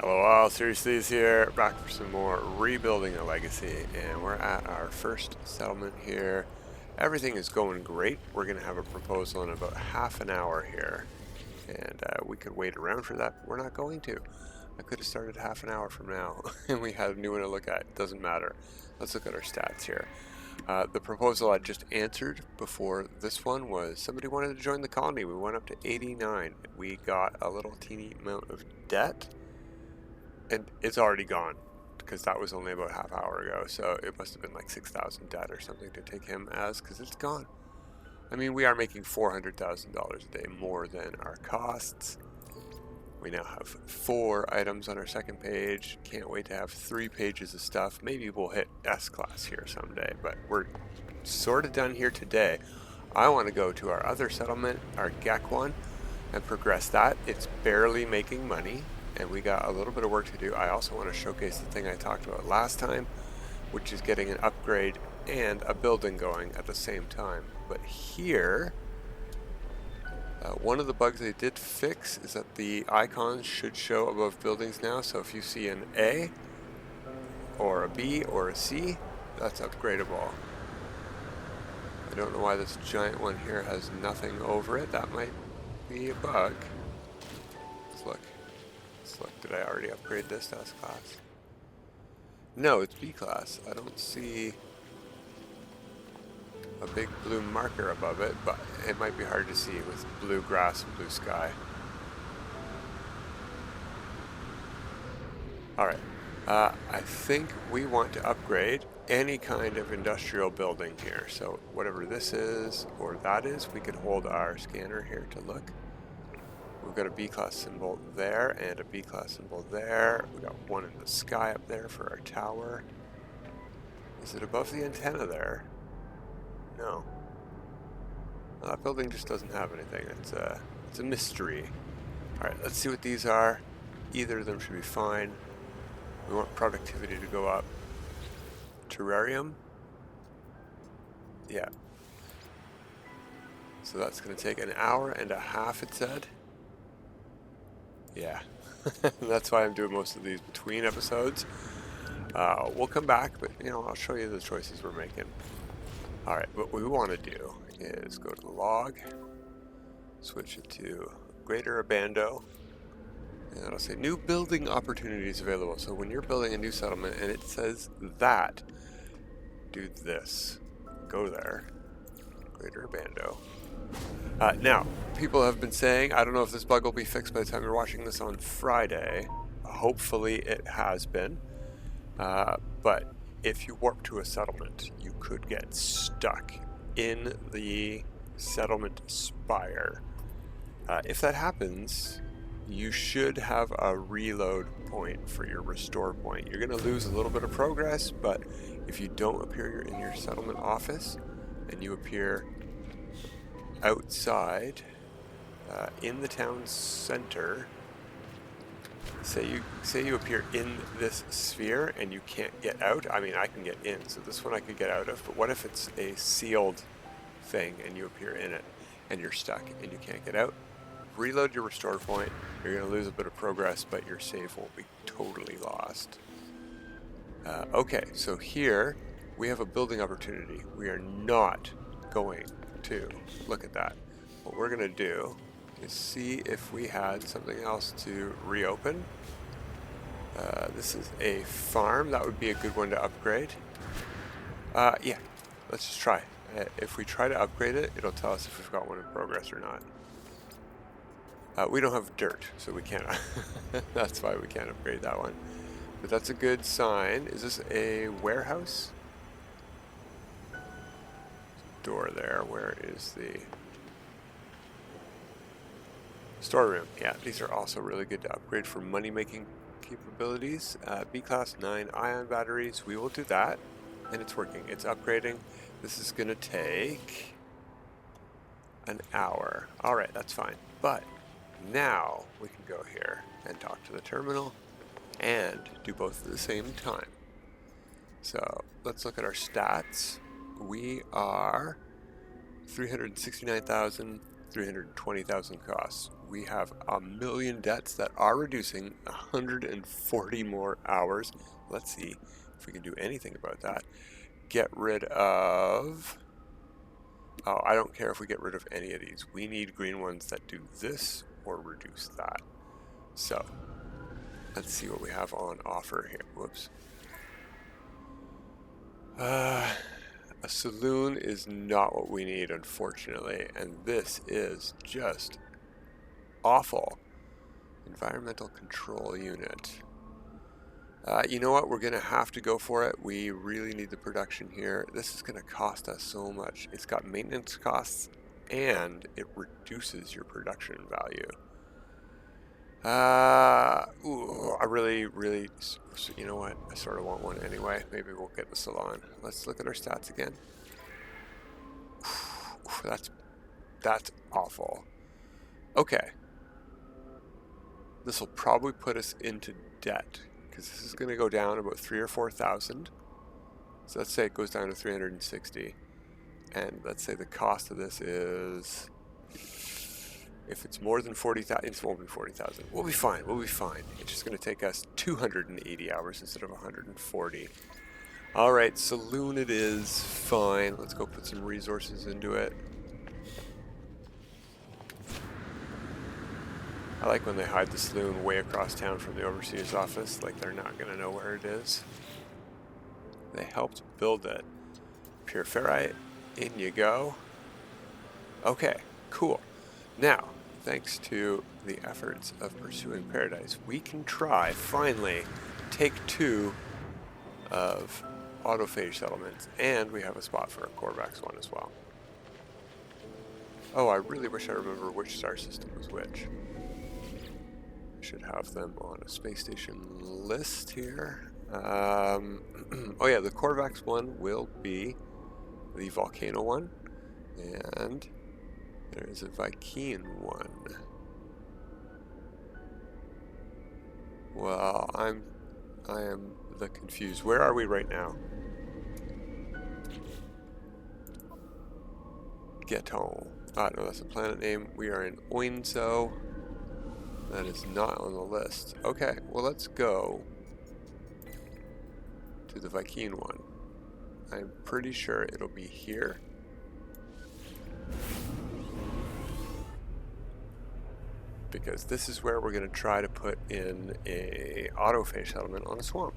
Hello all, Seriously is here, back for some more Rebuilding a Legacy, and we're at our first settlement here. Everything is going great. We're going to have a proposal in about half an hour here, and we could wait around for that, but we're not going to. I could have started half an hour from now, and we had a new one to look at. It doesn't matter. Let's look at our stats here. The proposal I just answered before this one was somebody wanted to join the colony. We went up to 89. We got a little teeny amount of debt. And it's already gone, because that was only about half hour ago, so it must have been like 6,000 debt or something to take him as, because it's gone. I mean, we are making $400,000 a day more than our costs. We now have 4 items on our second page. Can't wait to have 3 pages of stuff. Maybe we'll hit S-class here someday, but we're sort of done here today. I want to go to our other settlement, our Gek one, and progress that. It's barely making money, and we got a little bit of work to do. I also want to showcase the thing I talked about last time, which is getting an upgrade and a building going at the same time. But here, one of the bugs they did fix is that the icons should show above buildings now. So if you see an A or a B or a C, that's upgradable. I don't know why this giant one here has nothing over it. That might be a bug. Let's look. Did I already upgrade this to S class? No, it's B class. I don't see a big blue marker above it, but it might be hard to see with blue grass and blue sky. Alright, I think we want to upgrade any kind of industrial building here. So whatever this is or that is, we could hold our scanner here to look. We've got a B-class symbol there and a B-class symbol there. We got one in the sky up there for our tower. Is it above the antenna there? No. Well, that building just doesn't have anything. It's a mystery. Alright, let's see what these are. Either of them should be fine. We want productivity to go up. Terrarium? Yeah. So that's going to take an hour and a half, it said. Yeah, that's why I'm doing most of these between episodes. We'll come back, but I'll show you the choices we're making. Alright, what we want to do is go to the log, switch it to Greater Abando, and it'll say new building opportunities available. So when you're building a new settlement and it says that, do this. Go there. Greater Abando. Now, people have been saying, I don't know if this bug will be fixed by the time you're watching this on Friday. Hopefully it has been. But if you warp to a settlement, you could get stuck in the settlement spire. If that happens, you should have a reload point for your restore point. You're going to lose a little bit of progress, but if you don't appear in your settlement office and you appear outside in the town center, say you appear in this sphere and you can't get out. I mean, I can get in, so this one I could get out of, but what if it's a sealed thing and you appear in it and you're stuck and you can't get out? Reload your restore point. You're going to lose a bit of progress, but your save won't be totally lost. Okay, so here we have a building opportunity. We are not going to look at that. What we're going to do is see if we had something else to reopen. This is a farm. That would be a good one to upgrade. Yeah, let's just try. If we try to upgrade it, it'll tell us if we've got one in progress or not. We don't have dirt, so we can't. That's why we can't upgrade that one. But that's a good sign. Is this a warehouse? Door there. Where is the storeroom? Yeah, these are also really good to upgrade for money-making capabilities. B-class 9 ion batteries. We will do that, and it's working. It's upgrading. This is going to take an hour. All right, that's fine. But now we can go here and talk to the terminal and do both at the same time. So let's look at our stats. We are 369,000, 320,000 costs. We have a million debts that are reducing, 140 more hours. Let's see if we can do anything about that. Get rid of... Oh, I don't care if we get rid of any of these. We need green ones that do this or reduce that. So, let's see what we have on offer here. Whoops. A saloon is not what we need, unfortunately, and this is just awful. Environmental control unit. You know what? We're going to have to go for it. We really need the production here. This is going to cost us so much. It's got maintenance costs, and it reduces your production value. Ooh, I really, you know what? I sort of want one anyway. Maybe we'll get the salon. Let's look at our stats again. That's awful. Okay. This will probably put us into debt, because this is going to go down about 3,000 or 4,000. So let's say it goes down to 360. And let's say the cost of this is... If it's more than 40,000, it won't be 40,000. We'll be fine. We'll be fine. It's just going to take us 280 hours instead of 140. All right, saloon it is. Fine. Let's go put some resources into it. I like when they hide the saloon way across town from the overseer's office, like they're not going to know where it is. They helped build it. Pure ferrite. In you go. Okay, cool. Now, thanks to the efforts of Pursuing Paradise, we can try, finally, take 2 of Autophage Settlements, and we have a spot for a Korvax one as well. Oh, I really wish I remember which star system was which. I should have them on a space station list here. Oh yeah, the Korvax one will be the Volcano one, and there is a Viking one. Well, I am the confused. Where are we right now? Geton. Ah, no, that's a planet name. We are in Oinzo. That is not on the list. Okay, well, let's go to the Viking one. I'm pretty sure it'll be here. Because this is where we're going to try to put in a autophage settlement on a swamp.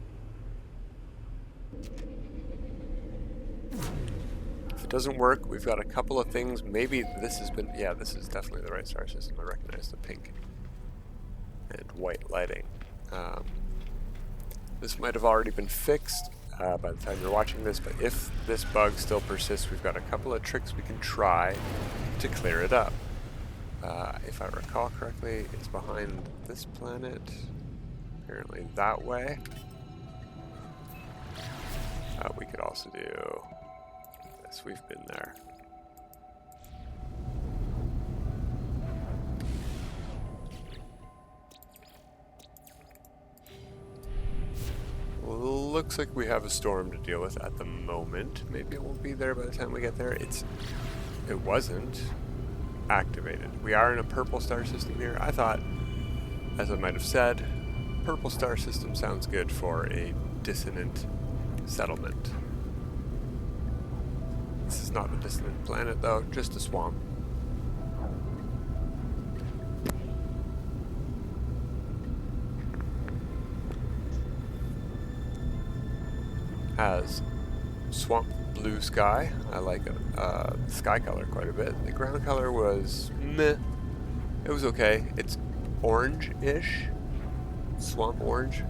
If it doesn't work, we've got a couple of things. Maybe this has been... Yeah, this is definitely the right star system. I recognize the pink and white lighting. This might have already been fixed by the time you're watching this, but if this bug still persists, we've got a couple of tricks we can try to clear it up. If I recall correctly, it's behind this planet, apparently that way. We could also do this. We've been there. Looks like we have a storm to deal with at the moment. Maybe it won't be there by the time we get there. It wasn't activated. We are in a purple star system here. I thought, as I might have said, purple star system sounds good for a dissonant settlement. This is not a dissonant planet though, just a swamp. Has swamp blue sky. I like the sky color quite a bit. The ground color was meh. It was okay. It's orange-ish. Swamp orange.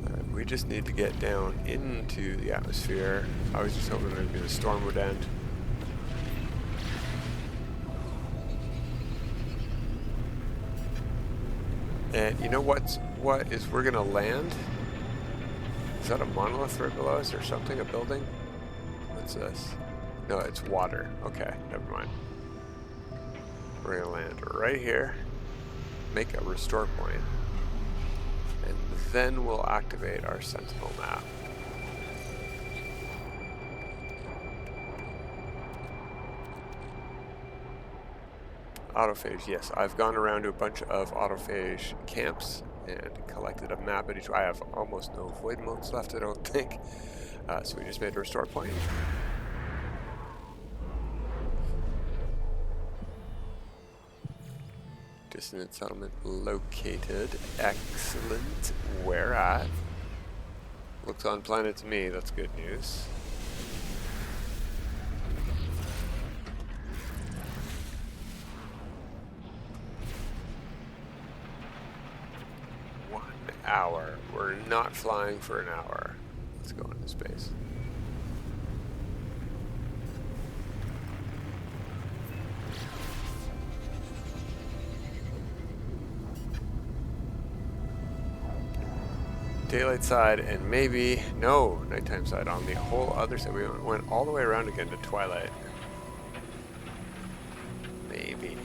Alright, we just need to get down into the atmosphere. I was just hoping maybe the storm would end. And you know what is we're gonna land? Is that a monolith right below us or something? A building? What's this? No, it's water. Okay, never mind. We're gonna land right here, make a restore point, and then we'll activate our sentinel map. Autophage, yes. I've gone around to a bunch of autophage camps and collected a map at each. I have almost no void modes left, I don't think. So we just made a restore point. Dissonant settlement located. Excellent. Where at? Looks on planet to me. That's good news. Hour. We're not flying for an hour. Let's go into space. Daylight side and maybe, no, nighttime side on the whole other side. We went all the way around again to twilight. Maybe.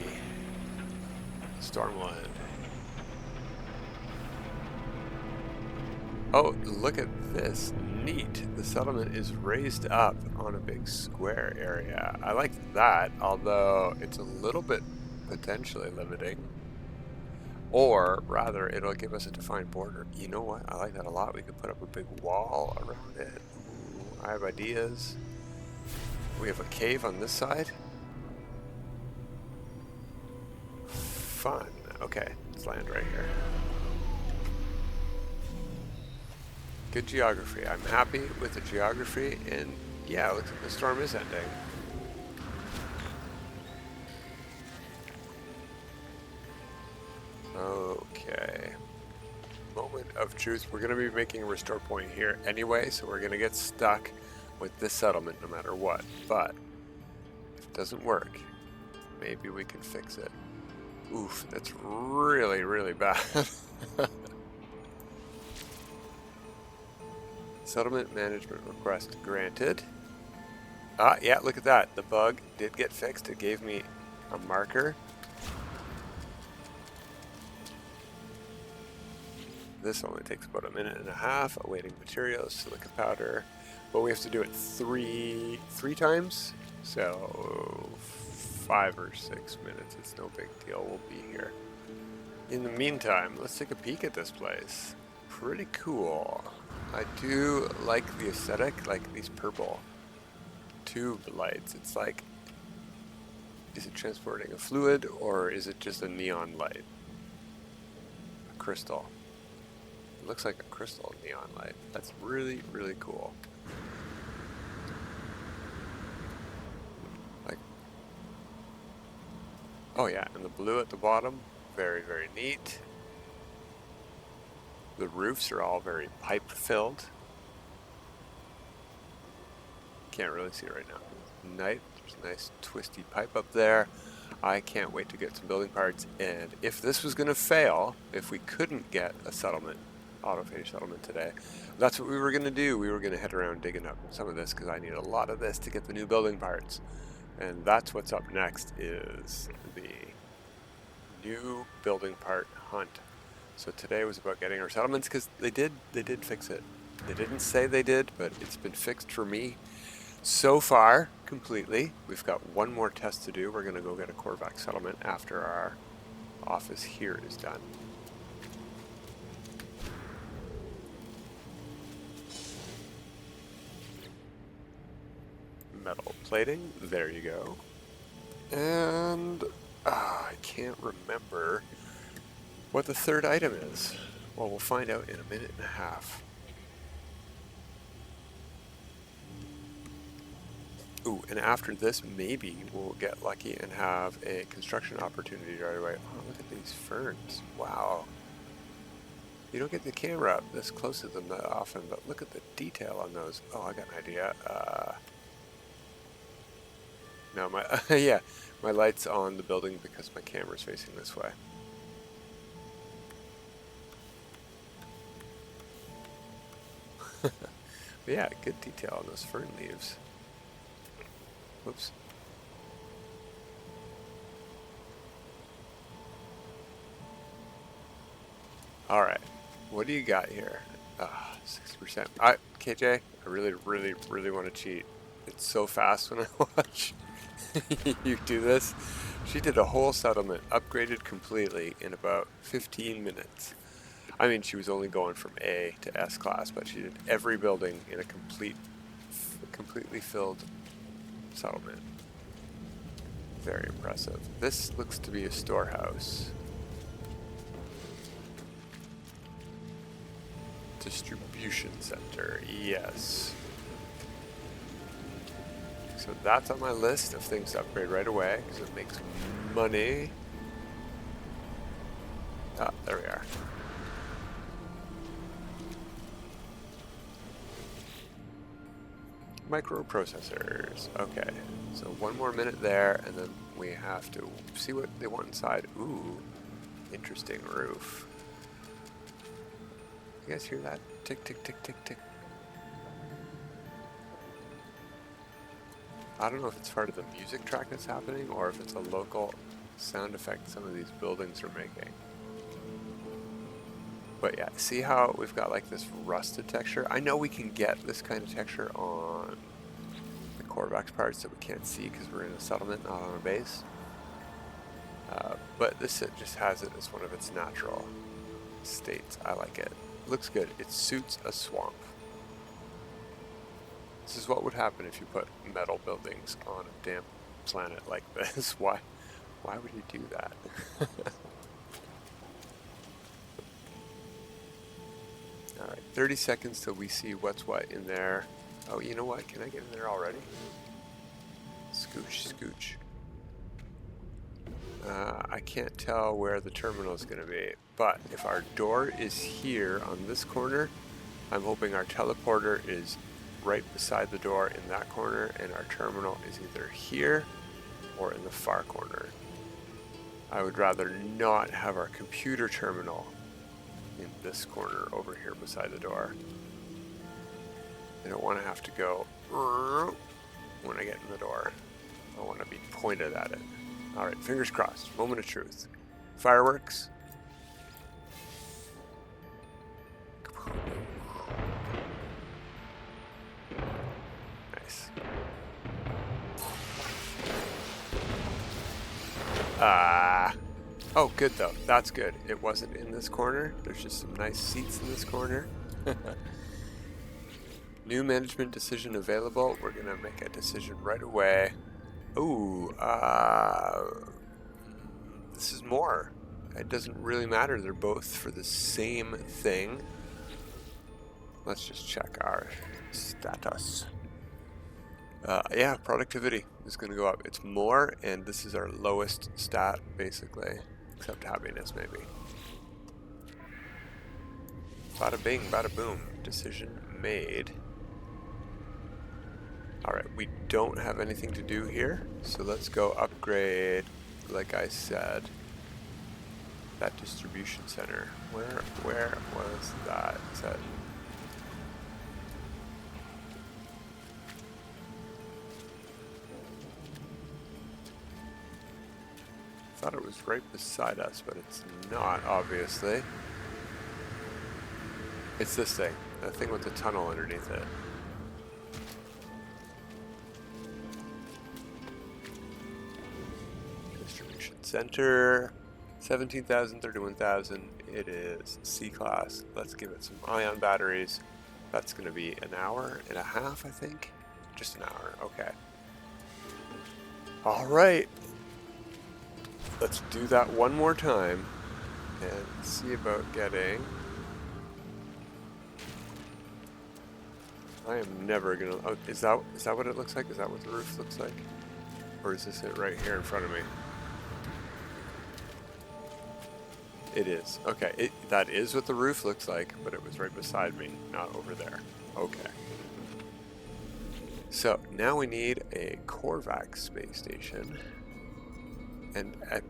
Stormland. Oh, look at this. Neat. The settlement is raised up on a big square area. I like that, although it's a little bit potentially limiting. Or, rather, it'll give us a defined border. You know what? I like that a lot. We could put up a big wall around it. Ooh, I have ideas. We have a cave on this side. Fun. Okay, let's land right here. Good geography. I'm happy with the geography, and yeah, it looks like the storm is ending. Okay. Moment of truth. We're going to be making a restore point here anyway, so we're going to get stuck with this settlement no matter what. But if it doesn't work, maybe we can fix it. Oof, that's really, really bad. Settlement management request granted. Ah, yeah, look at that. The bug did get fixed. It gave me a marker. This only takes about a minute and a half. Awaiting materials, silica powder. But we have to do it three times. So 5 or 6 minutes. It's no big deal. We'll be here. In the meantime, let's take a peek at this place. Pretty cool. I do like the aesthetic, like these purple tube lights. It's like, is it transporting a fluid or is it just a neon light? A crystal. It looks like a crystal neon light. That's really, really cool. Like, oh yeah, and the blue at the bottom, very, very neat. The roofs are all very pipe filled. Can't really see it right now. Night, there's a nice twisty pipe up there. I can't wait to get some building parts. And if this was going to fail, if we couldn't get a settlement, autophage settlement today, that's what we were going to do. We were going to head around digging up some of this because I need a lot of this to get the new building parts. And that's what's up next is the new building part hunt. So today was about getting our settlements because they did fix it. They didn't say they did, but it's been fixed for me so far completely. We've got one more test to do. We're going to go get a Korvax Settlement after our office here is done. Metal plating, there you go. And I can't remember what the third item is. Well, we'll find out in a minute and a half. Ooh, and after this, maybe we'll get lucky and have a construction opportunity right away. Oh, look at these ferns. Wow. You don't get the camera up this close to them that often, but look at the detail on those. Oh, I got an idea. No, yeah, my light's on the building because my camera's facing this way. But yeah, good detail on those fern leaves. Whoops. All right, what do you got here? 60%. KJ, I really, really, really want to cheat. It's so fast when I watch you do this. She did a whole settlement, upgraded completely in about 15 minutes. I mean, she was only going from A to S class, but she did every building in a completely filled settlement. Very impressive. This looks to be a storehouse. Distribution center, yes. So that's on my list of things to upgrade right away because it makes money. Ah, there we are. Microprocessors. Okay, so 1 more minute there, and then we have to see what they want inside. Ooh, interesting roof. You guys hear that? Tick, tick, tick, tick, tick. I don't know if it's part of the music track that's happening or if it's a local sound effect some of these buildings are making. But yeah, see how we've got like this rusted texture? I know we can get this kind of texture on the Korvax parts that we can't see because we're in a settlement, not on a base. But this just has it as one of its natural states. I like it. Looks good. It suits a swamp. This is what would happen if you put metal buildings on a damp planet like this. Why would you do that? Alright, 30 seconds till we see what's what in there. Oh, you know what? Can I get in there already? Scooch, scooch. I can't tell where the terminal is going to be, but if our door is here on this corner, I'm hoping our teleporter is right beside the door in that corner, and our terminal is either here or in the far corner. I would rather not have our computer terminal in this corner over here beside the door. I don't want to have to go when I get in the door. I want to be pointed at it. Alright, fingers crossed. Moment of truth. Fireworks. Nice. Oh, good though. That's good. It wasn't in this corner. There's just some nice seats in this corner. New management decision available. We're gonna make a decision right away. Ooh, this is more. It doesn't really matter. They're both for the same thing. Let's just check our status. Yeah, productivity is going to go up. It's more, and this is our lowest stat, basically. Except happiness, maybe. Bada bing, bada boom. Decision made. Alright, we don't have anything to do here, so let's go upgrade, like I said, that distribution center. Where was that? Is that... I thought it was right beside us, but it's not, obviously. It's this thing, the thing with the tunnel underneath it. Distribution center, 17,000, 31,000. It is C class. Let's give it some ion batteries. That's going to be an hour and a half, I think. Just an hour, okay. All right. Let's do that one more time and see about getting... I am never gonna... Oh, is that what it looks like? Is that what the roof looks like? Or is this it right here in front of me? It is. Okay, that is what the roof looks like, but it was right beside me, not over there. Okay. So, now we need a Korvax space station. And I'm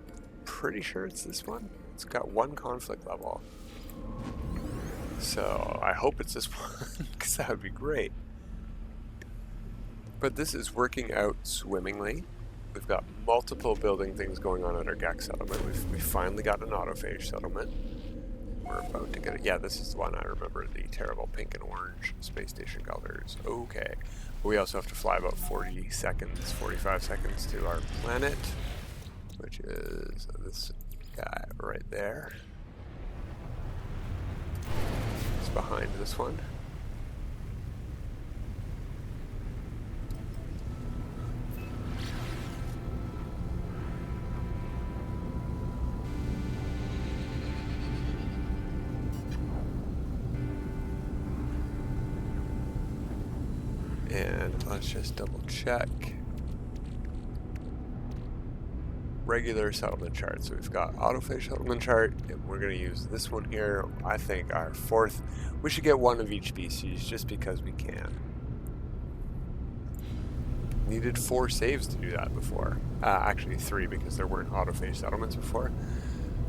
pretty sure it's this one. It's got 1 conflict level. So I hope it's this one, because that would be great. But this is working out swimmingly. We've got multiple building things going on at our Gek Settlement. We finally got an Autophage Settlement. We're about to get it. Yeah, this is the one I remember, the terrible pink and orange space station colors. Okay. But we also have to fly about 40 seconds, 45 seconds to our planet. which is this guy right there. It's behind this one. And let's just double check. Regular settlement chart. So we've got Autophage Settlement chart, and we're going to use this one here. I think our fourth. We should get one of each species just because we can. Needed 4 saves to do that before. Actually 3 because there weren't Autophage settlements before.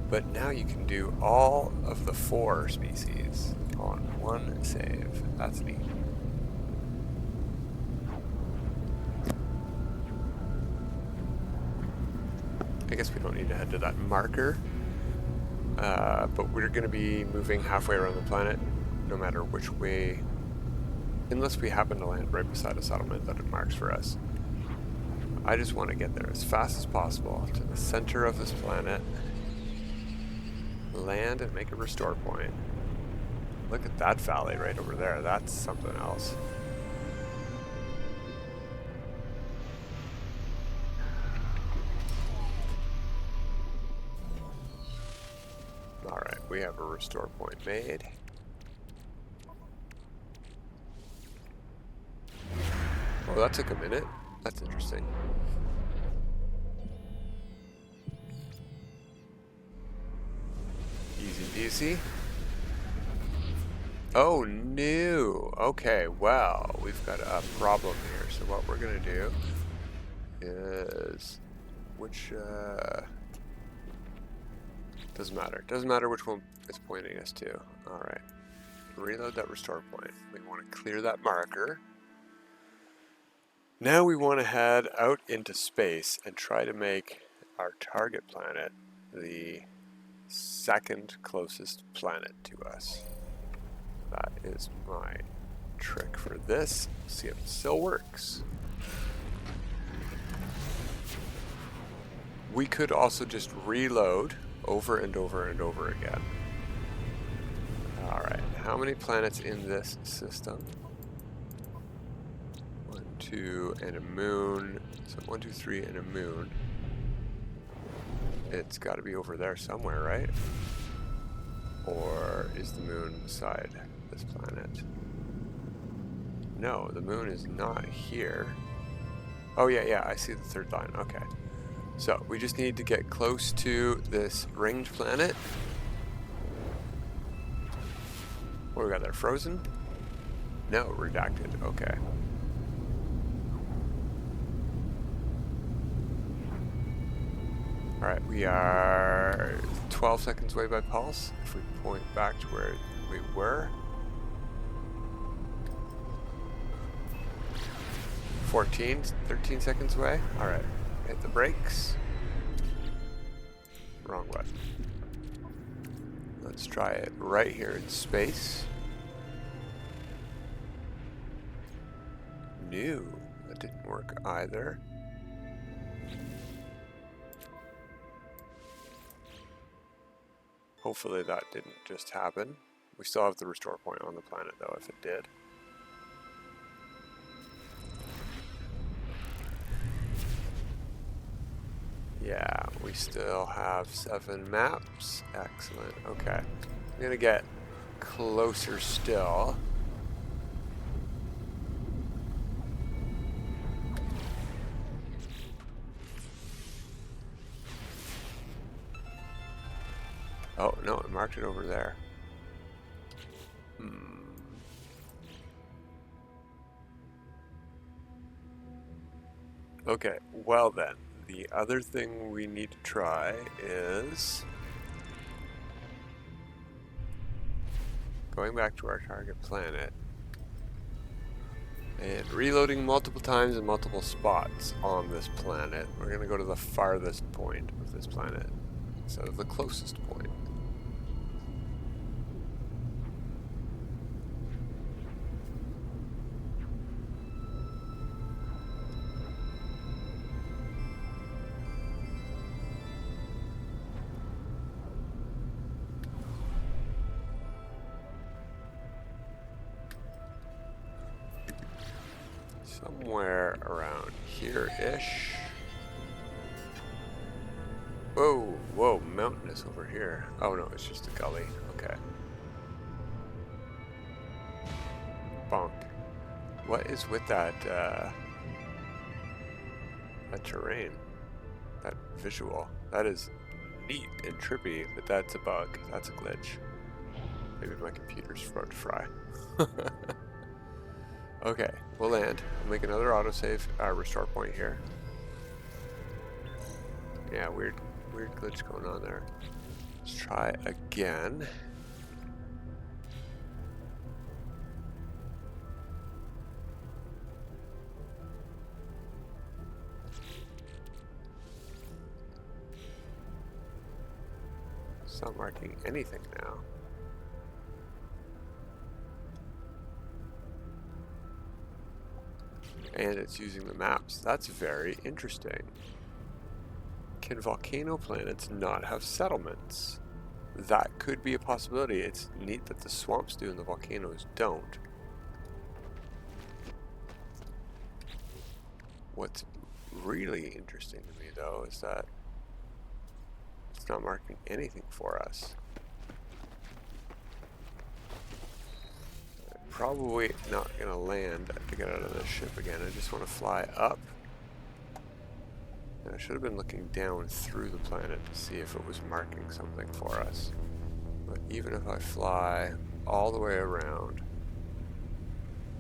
But now you can do all of the 4 species on 1 save. That's neat. I guess we don't need to head to that marker, but we're going to be moving halfway around the planet, no matter which way, unless we happen to land right beside a settlement that it marks for us. I just want to get there as fast as possible to the center of this planet, land and make a restore point. Look at that valley right over there. That's something else. Alright, we have a restore point made. Oh, that took a minute. That's interesting. Easy peasy. Oh, no. Okay, well, we've got a problem here. So what we're going to do is... Which, doesn't matter. Doesn't matter which one it's pointing us to. Alright. Reload that restore point. We want to clear that marker. Now we want to head out into space and try to make our target planet the second closest planet to us. That is my trick for this. See if it still works. We could also just reload over and over and over again. Alright, how many planets in this system? 1, 2, and a moon. So 1, 2, 3, and a moon. It's got to be over there somewhere, right? Or is the moon beside this planet? No, the moon is not here. Oh yeah, I see the third line. Okay. So, we just need to get close to this ringed planet. What do we got there? Frozen? No, redacted. Okay. Alright, we are 12 seconds away by pulse. If we point back to where we were. 13 seconds away. Alright. Hit the brakes. Wrong button. Let's try it right here in space. No, that didn't work either. Hopefully that didn't just happen. We still have the restore point on the planet though, if it did. Yeah, we still have 7 maps. Excellent. Okay. I'm gonna get closer still. Oh, no, it marked it over there. Okay, well then. The other thing we need to try is going back to our target planet and reloading multiple times in multiple spots on this planet. We're going to go to the farthest point of this planet instead of the closest point. somewhere around here-ish. Whoa, whoa, mountainous over here. Oh no, it's just a gully. Okay. Bonk. What is with that terrain? That visual. That is neat and trippy, but that's a bug. That's a glitch. Maybe my computer's about to fry. Okay, we'll land. We'll make another autosave restore point here. Yeah, weird glitch going on there. Let's try again. It's not marking anything now. And it's using the maps. That's very interesting. Can volcano planets not have settlements? That could be a possibility. It's neat that the swamps do and the volcanoes don't. What's really interesting to me though is that it's not marking anything for us. Probably not going to land to get out of this ship again. I just want to fly up. And I should have been looking down through the planet to see if it was marking something for us. But even if I fly all the way around,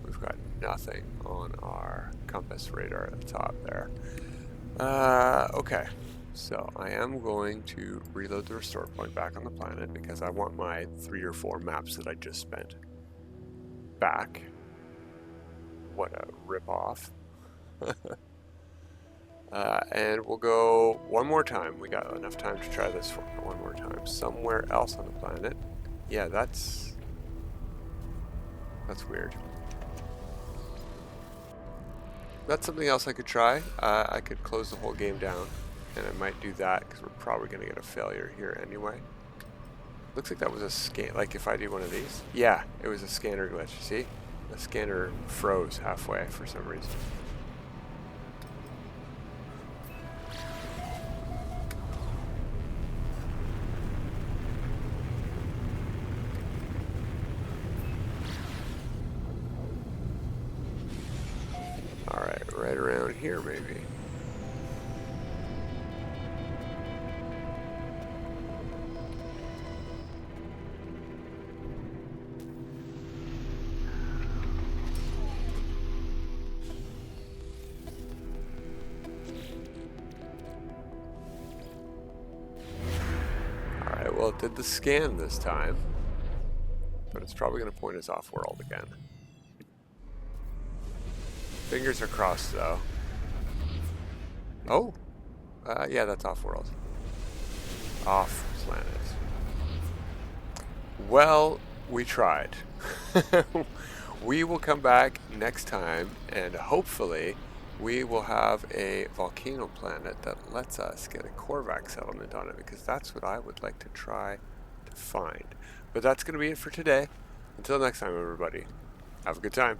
we've got nothing on our compass radar at the top there. Okay, so I am going to reload the restore point back on the planet because I want my 3 or 4 maps that I just spent back. What a rip-off. And we'll go one more time. We got enough time to try this one more time. Somewhere else on the planet. Yeah, that's weird. That's something else I could try. I could close the whole game down, and I might do that because we're probably going to get a failure here anyway. Looks like that was a scan. Like if I do one of these, yeah, it was a scanner glitch. See, the scanner froze halfway for some reason. All right, right around here maybe. Well, it did the scan this time, but it's probably going to point us off-world again. Fingers are crossed, though. Oh! Yeah, that's off-world. Off-planet. Well, we tried. We will come back next time, and hopefully we will have a volcano planet that lets us get a Korvax settlement on it, because that's what I would like to try to find. But that's going to be it for today. Until next time, everybody, have a good time.